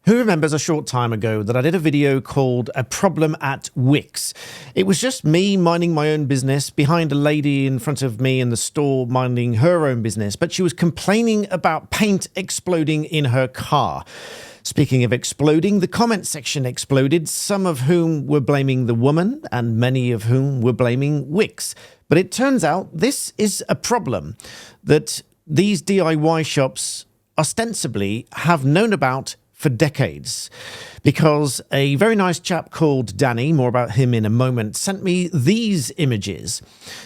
Who remembers a short time ago that I did a video called A Problem at Wickes? It was just me minding my own business behind a lady in front of me in the store minding her own business, but she was complaining about paint exploding in her car. Speaking of exploding, the comment section exploded, some of whom were blaming the woman and many of whom were blaming Wickes. But it turns out this is a problem that these DIY shops ostensibly have known about for decades, because a very nice chap called Danny, more about him in a moment, sent me these images.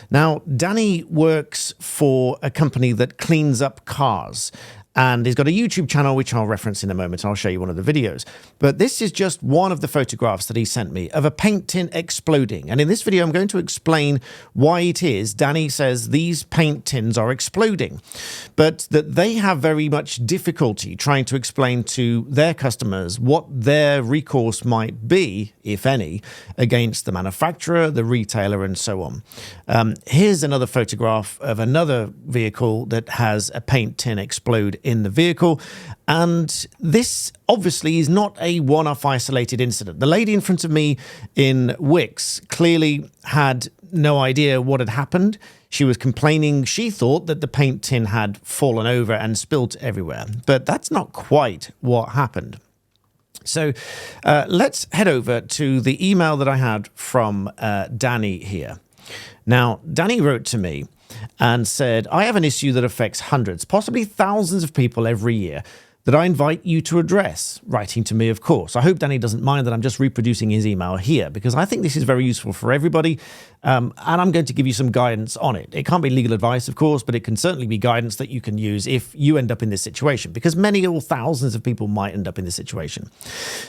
Now, Danny works for a company that cleans up cars, and he's got a YouTube channel, which I'll reference in a moment. I'll show you one of the videos. But this is just one of the photographs that he sent me of a paint tin exploding. And in this video, I'm going to explain why it is Danny says these paint tins are exploding, but that they have very much difficulty trying to explain to their customers what their recourse might be, if any, against the manufacturer, the retailer, and so on. Here's another photograph of another vehicle that has a paint tin explode in the vehicle, and this obviously is not a one-off isolated incident. The lady in front of me in Wickes clearly had no idea what had happened. She was complaining. She thought that the paint tin had fallen over and spilt everywhere, but that's not quite what happened. So let's head over to the email that I had from Danny here. Now, Danny wrote to me and said, I have an issue that affects hundreds, possibly thousands of people every year that I invite you to address, writing to me, of course. I hope Danny doesn't mind that I'm just reproducing his email here, because I think this is very useful for everybody, and I'm going to give you some guidance on it. It can't be legal advice, of course, but it can certainly be guidance that you can use if you end up in this situation, because many or thousands of people might end up in this situation.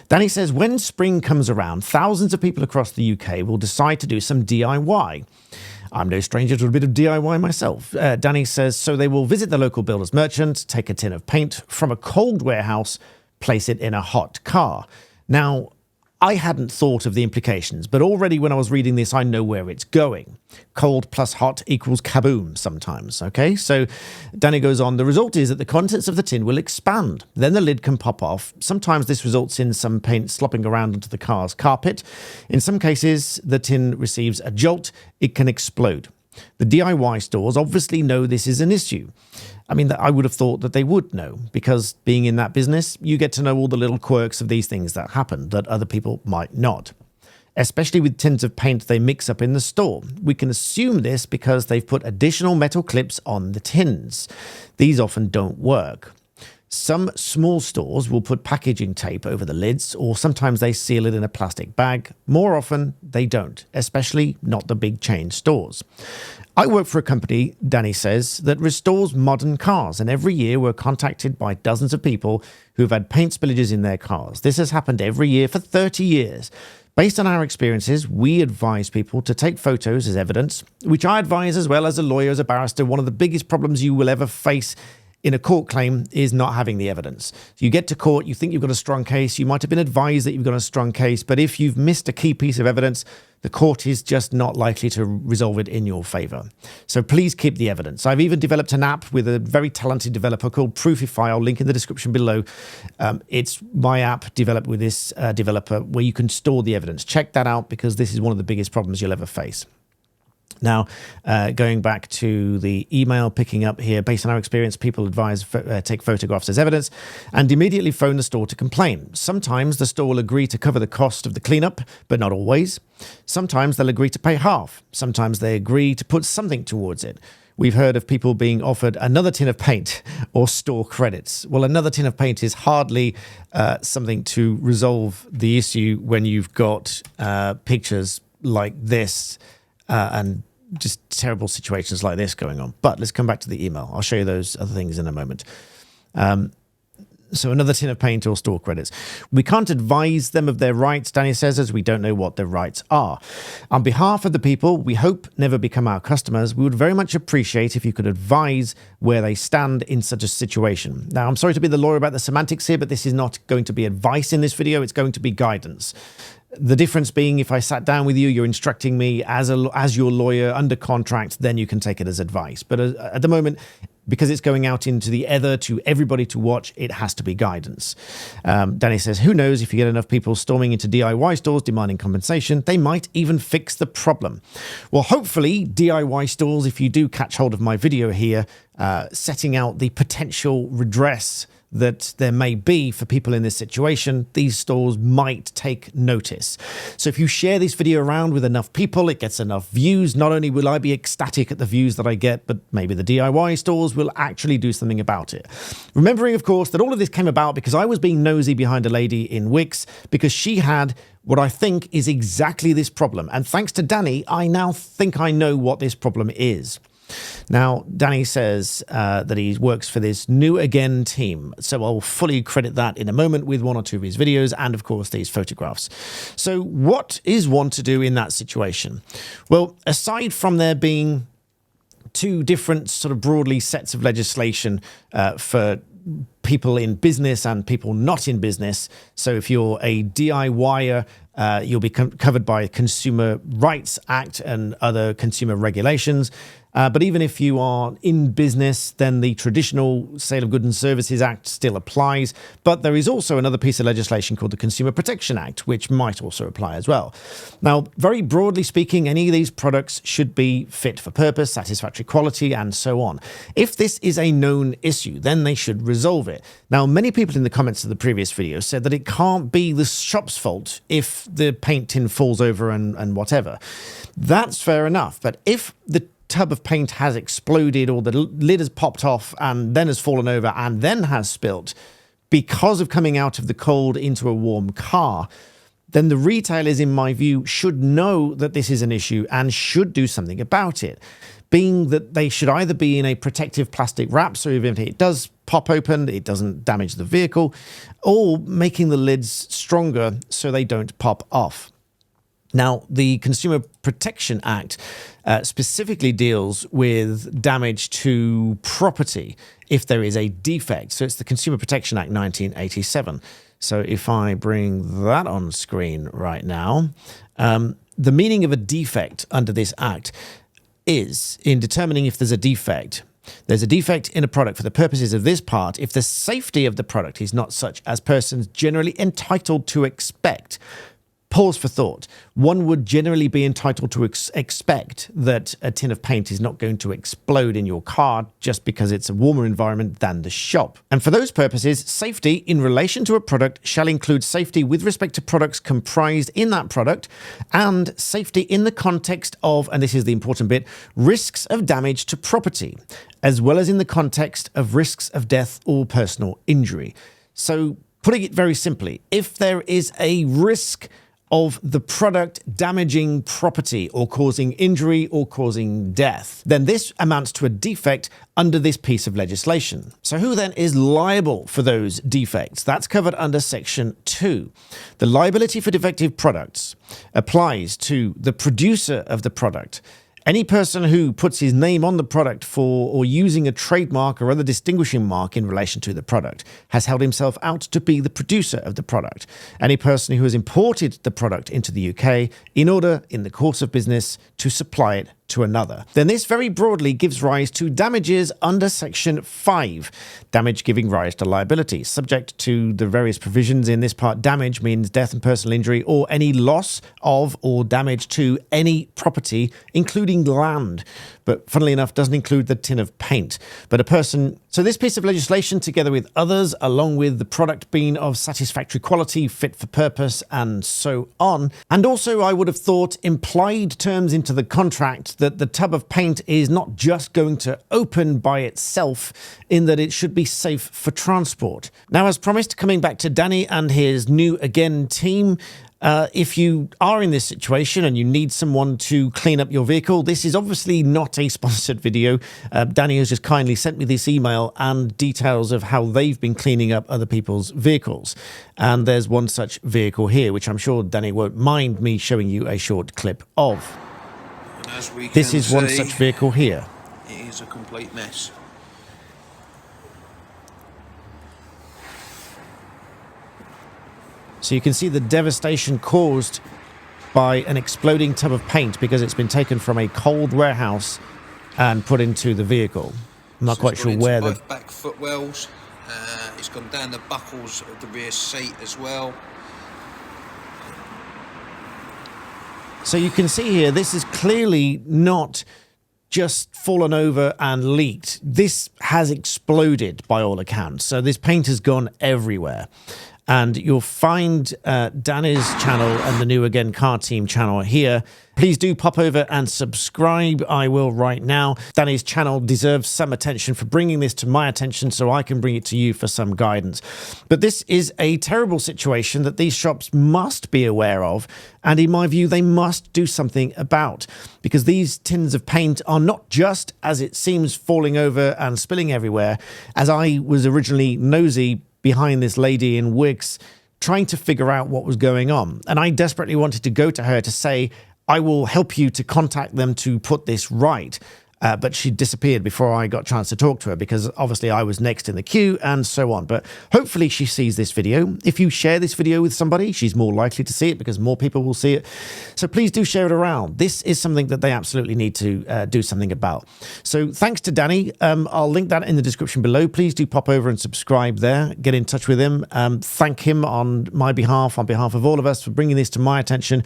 Danny says, when spring comes around, thousands of people across the UK will decide to do some DIY. I'm no stranger to a bit of DIY myself. Danny says, so they will visit the local builder's merchant, take a tin of paint from a cold warehouse, place it in a hot car. Now, I hadn't thought of the implications, but already when I was reading this, I know where it's going. Cold plus hot equals kaboom sometimes, okay? So Danny goes on, the result is that the contents of the tin will expand. Then the lid can pop off. Sometimes this results in some paint slopping around onto the car's carpet. In some cases, the tin receives a jolt. It can explode. The DIY stores obviously know this is an issue. I mean, I would have thought that they would know, because being in that business, you get to know all the little quirks of these things that happen that other people might not. Especially with tins of paint they mix up in the store. We can assume this because they've put additional metal clips on the tins. These often don't work. Some small stores will put packaging tape over the lids, or sometimes they seal it in a plastic bag. More often, they don't, especially not the big chain stores. I work for a company, Danny says, that restores modern cars, and every year we're contacted by dozens of people who've had paint spillages in their cars. This has happened every year for 30 years. Based on our experiences, we advise people to take photos as evidence, which I advise as well as a lawyer, as a barrister. One of the biggest problems you will ever face in a court claim is not having the evidence. So you get to court, you think you've got a strong case, you might have been advised that you've got a strong case, but if you've missed a key piece of evidence, the court is just not likely to resolve it in your favor. So please keep the evidence. I've even developed an app with a very talented developer called Proofify. I'll link in the description below. It's my app developed with this developer where you can store the evidence. Check that out, because this is one of the biggest problems you'll ever face. Now, going back to the email, picking up here, based on our experience, people advise take photographs as evidence and immediately phone the store to complain. Sometimes the store will agree to cover the cost of the cleanup, but not always. Sometimes they'll agree to pay half. Sometimes they agree to put something towards it. We've heard of people being offered another tin of paint or store credits. Well, another tin of paint is hardly something to resolve the issue when you've got pictures like this and just terrible situations like this going on. But let's come back to the email. I'll show you those other things in a moment. So another tin of paint or store credits. We can't advise them of their rights, Danny says, as we don't know what their rights are. On behalf of the people we hope never become our customers, we would very much appreciate if you could advise where they stand in such a situation. Now, I'm sorry to be the lawyer about the semantics here, but this is not going to be advice in this video. It's going to be guidance. The difference being, if I sat down with you, you're instructing me as your lawyer under contract, then you can take it as advice. But at the moment, because it's going out into the ether to everybody to watch, it has to be guidance. Danny says, who knows, if you get enough people storming into DIY stores demanding compensation, they might even fix the problem. Well, hopefully DIY stores, if you do catch hold of my video here, setting out the potential redress that there may be for people in this situation, these stores might take notice. So if you share this video around with enough people, it gets enough views, not only will I be ecstatic at the views that I get, but maybe the DIY stores will actually do something about it. Remembering, of course, that all of this came about because I was being nosy behind a lady in Wickes because she had what I think is exactly this problem. And thanks to Danny, I now think I know what this problem is. Now, Danny says that he works for this New Again team, so I'll fully credit that in a moment with one or two of his videos and, of course, these photographs. So what is one to do in that situation? Well, aside from there being two different sort of broadly sets of legislation for people in business and people not in business, so if you're a DIYer, you'll be covered by Consumer Rights Act and other consumer regulations. But even if you are in business, then the traditional Sale of Goods and Services Act still applies. But there is also another piece of legislation called the Consumer Protection Act, which might also apply as well. Now, very broadly speaking, any of these products should be fit for purpose, satisfactory quality, and so on. If this is a known issue, then they should resolve it. Now, many people in the comments of the previous video said that it can't be the shop's fault if the paint tin falls over and whatever. That's fair enough. But if the tub of paint has exploded or the lid has popped off and then has fallen over and then has spilt because of coming out of the cold into a warm car, then the retailers, in my view, should know that this is an issue and should do something about it. Being that they should either be in a protective plastic wrap, so even if it does pop open, it doesn't damage the vehicle, or making the lids stronger so they don't pop off. Now, the Consumer Protection Act specifically deals with damage to property if there is a defect. So it's the Consumer Protection Act 1987. So if I bring that on screen right now, the meaning of a defect under this act is in determining if there's a defect. There's a defect in a product for the purposes of this part if the safety of the product is not such as persons generally entitled to expect. Pause for thought. One would generally be entitled to expect that a tin of paint is not going to explode in your car just because it's a warmer environment than the shop. And for those purposes, safety in relation to a product shall include safety with respect to products comprised in that product and safety in the context of, and this is the important bit, risks of damage to property, as well as in the context of risks of death or personal injury. So putting it very simply, if there is a risk of the product damaging property or causing injury or causing death, then this amounts to a defect under this piece of legislation. So who then is liable for those defects? That's covered under Section 2. The liability for defective products applies to the producer of the product. Any person who puts his name on the product for or using a trademark or other distinguishing mark in relation to the product has held himself out to be the producer of the product. Any person who has imported the product into the UK in order, in the course of business, to supply it to another. Then this very broadly gives rise to damages under Section 5, damage giving rise to liability. Subject to the various provisions in this part, damage means death and personal injury or any loss of or damage to any property, including land. But funnily enough, doesn't include the tin of paint. But a person... So this piece of legislation, together with others, along with the product being of satisfactory quality, fit for purpose, and so on, and also I would have thought implied terms into the contract that the tub of paint is not just going to open by itself, in that it should be safe for transport. Now, as promised, coming back to Danny and his New Again team, if you are in this situation and you need someone to clean up your vehicle, this is obviously not a sponsored video. Danny has just kindly sent me this email and details of how they've been cleaning up other people's vehicles. And there's one such vehicle here, which I'm sure Danny won't mind me showing you a short clip of. This is one such vehicle here. It is a complete mess. So you can see the devastation caused by an exploding tub of paint because it's been taken from a cold warehouse and put into the vehicle. I'm not quite sure where the... both back footwells. It's gone down the buckles of the rear seat as well. So you can see here, this is clearly not just fallen over and leaked. This has exploded by all accounts. So this paint has gone everywhere. And you'll find Danny's channel and the New Again Car Team channel here. Please do pop over and subscribe. I will right now. Danny's channel deserves some attention for bringing this to my attention so I can bring it to you for some guidance. But this is a terrible situation that these shops must be aware of. And in my view, they must do something about, because these tins of paint are not just, as it seems, falling over and spilling everywhere. As I was originally nosy behind this lady in Wickes, trying to figure out what was going on. And I desperately wanted to go to her to say, I will help you to contact them to put this right. But she disappeared before I got a chance to talk to her, because obviously I was next in the queue and so on. But hopefully she sees this video. If you share this video with somebody, she's more likely to see it because more people will see it. So please do share it around. This is something that they absolutely need to do something about. So thanks to Danny. I'll link that in the description below. Please do pop over and subscribe there. Get in touch with him. Thank him on my behalf, on behalf of all of us, for bringing this to my attention.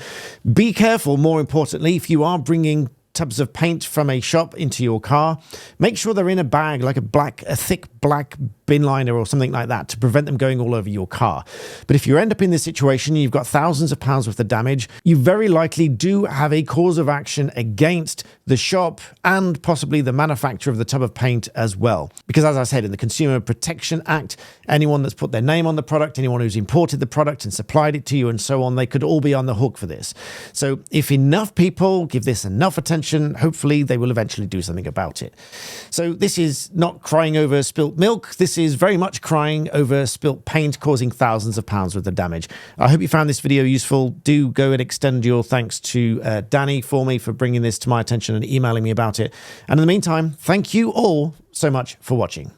Be careful, more importantly, if you are bringing tubs of paint from a shop into your car, make sure they're in a bag, like a thick black bin liner or something like that, to prevent them going all over your car. But if you end up in this situation, you've got thousands of pounds worth of damage, you very likely do have a cause of action against the shop and possibly the manufacturer of the tub of paint as well. Because as I said, in the Consumer Protection Act, anyone that's put their name on the product, anyone who's imported the product and supplied it to you and so on, they could all be on the hook for this. So if enough people give this enough attention, hopefully they will eventually do something about it. So this is not crying over spilt milk. This is very much crying over spilt paint causing thousands of pounds worth of damage. I hope you found this video useful. Do go and extend your thanks to Danny for me for bringing this to my attention and emailing me about it. And in the meantime, thank you all so much for watching.